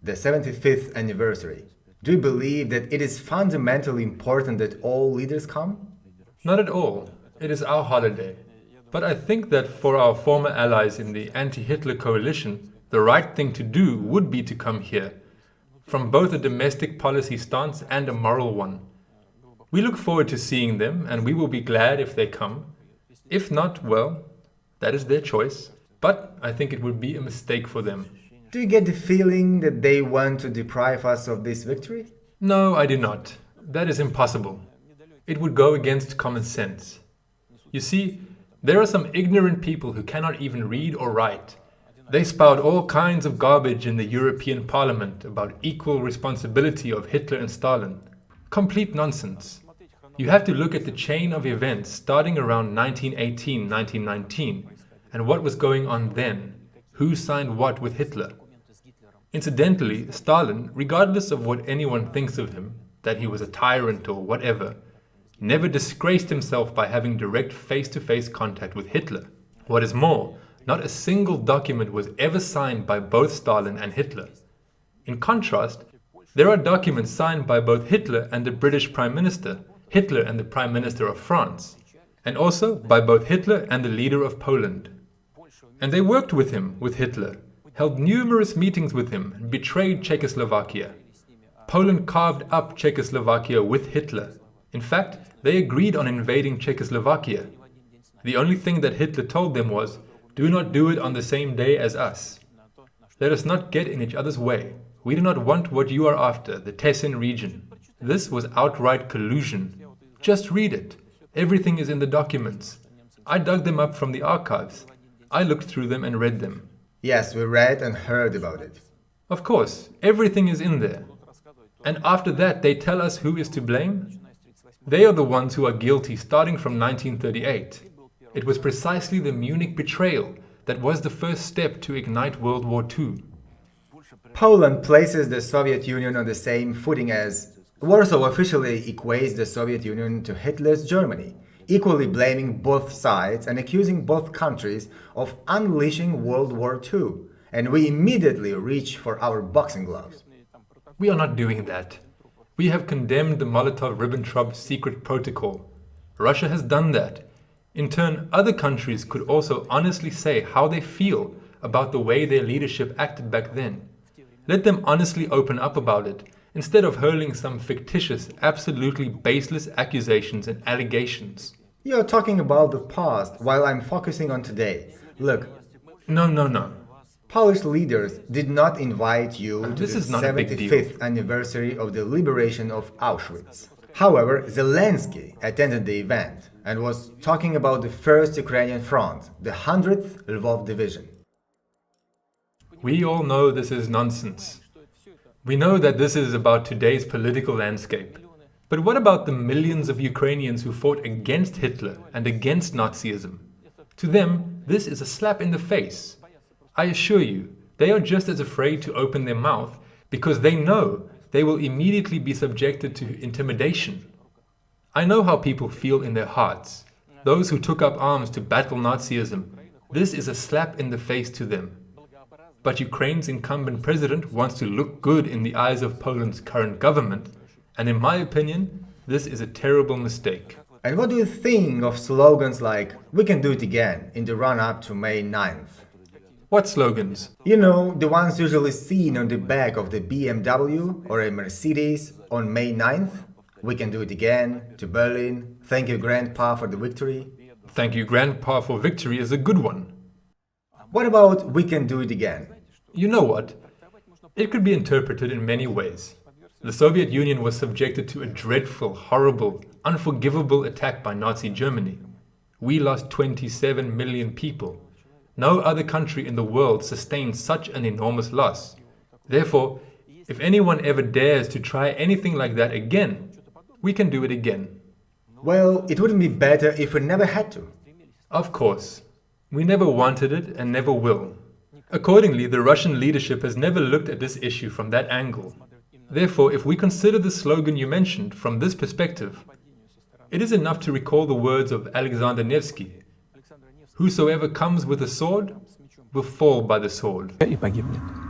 the 75th anniversary. Do you believe that it is fundamentally important that all leaders come? Not at all. It is our holiday. But I think that for our former allies in the anti-Hitler coalition, the right thing to do would be to come here, from both a domestic policy stance and a moral one. We look forward to seeing them, and we will be glad if they come. If not, well, that is their choice. But I think it would be a mistake for them. Do you get the feeling that they want to deprive us of this victory? No, I do not. That is impossible. It would go against common sense. You see, there are some ignorant people who cannot even read or write. They spout all kinds of garbage in the European Parliament about equal responsibility of Hitler and Stalin. Complete nonsense. You have to look at the chain of events starting around 1918, 1919, and what was going on then, who signed what with Hitler. Incidentally, Stalin, regardless of what anyone thinks of him, that he was a tyrant or whatever, never disgraced himself by having direct face-to-face contact with Hitler. What is more, not a single document was ever signed by both Stalin and Hitler. In contrast, there are documents signed by both Hitler and the British Prime Minister, Hitler and the Prime Minister of France, and also by both Hitler and the leader of Poland. And they worked with him, with Hitler, held numerous meetings with him, and betrayed Czechoslovakia. Poland carved up Czechoslovakia with Hitler. In fact, they agreed on invading Czechoslovakia. The only thing that Hitler told them was, do not do it on the same day as us. Let us not get in each other's way. We do not want what you are after, the Tessin region. This was outright collusion. Just read it. Everything is in the documents. I dug them up from the archives. I looked through them and read them. Yes, we read and heard about it. Of course, everything is in there. And after that, they tell us who is to blame? They are the ones who are guilty starting from 1938. It was precisely the Munich betrayal that was the first step to ignite World War II. Poland places the Soviet Union on the same footing as Warsaw officially equates the Soviet Union to Hitler's Germany, equally blaming both sides and accusing both countries of unleashing World War II, and we immediately reach for our boxing gloves. We are not doing that. We have condemned the Molotov-Ribbentrop secret protocol. Russia has done that. In turn, other countries could also honestly say how they feel about the way their leadership acted back then. Let them honestly open up about it, instead of hurling some fictitious, absolutely baseless accusations and allegations. You're talking about the past, while I'm focusing on today. Look. No. Polish leaders did not invite you to This the is not a big deal. 75th anniversary of the liberation of Auschwitz. However, Zelensky attended the event and was talking about the 1st Ukrainian Front, the 100th Lvov Division. We all know this is nonsense. We know that this is about today's political landscape. But what about the millions of Ukrainians who fought against Hitler and against Nazism? To them, this is a slap in the face. I assure you, they are just as afraid to open their mouth because they know they will immediately be subjected to intimidation. I know how people feel in their hearts. Those who took up arms to battle Nazism, this is a slap in the face to them. But Ukraine's incumbent president wants to look good in the eyes of Poland's current government, and in my opinion, this is a terrible mistake. And what do you think of slogans like, "We can do it again," in the run-up to May 9th? What slogans? You know, the ones usually seen on the back of the BMW or a Mercedes on May 9th? "We can do it again," "To Berlin," "Thank you, Grandpa, for the victory." Thank you, Grandpa, for victory is a good one. What about "We can do it again"? You know what? It could be interpreted in many ways. The Soviet Union was subjected to a dreadful, horrible, unforgivable attack by Nazi Germany. We lost 27 million people. No other country in the world sustained such an enormous loss. Therefore, if anyone ever dares to try anything like that again, we can do it again. Well, it wouldn't be better if we never had to. Of course. We never wanted it and never will. Accordingly, the Russian leadership has never looked at this issue from that angle. Therefore, if we consider the slogan you mentioned from this perspective, it is enough to recall the words of Alexander Nevsky: "Whosoever comes with a sword will fall by the sword." И погибнет.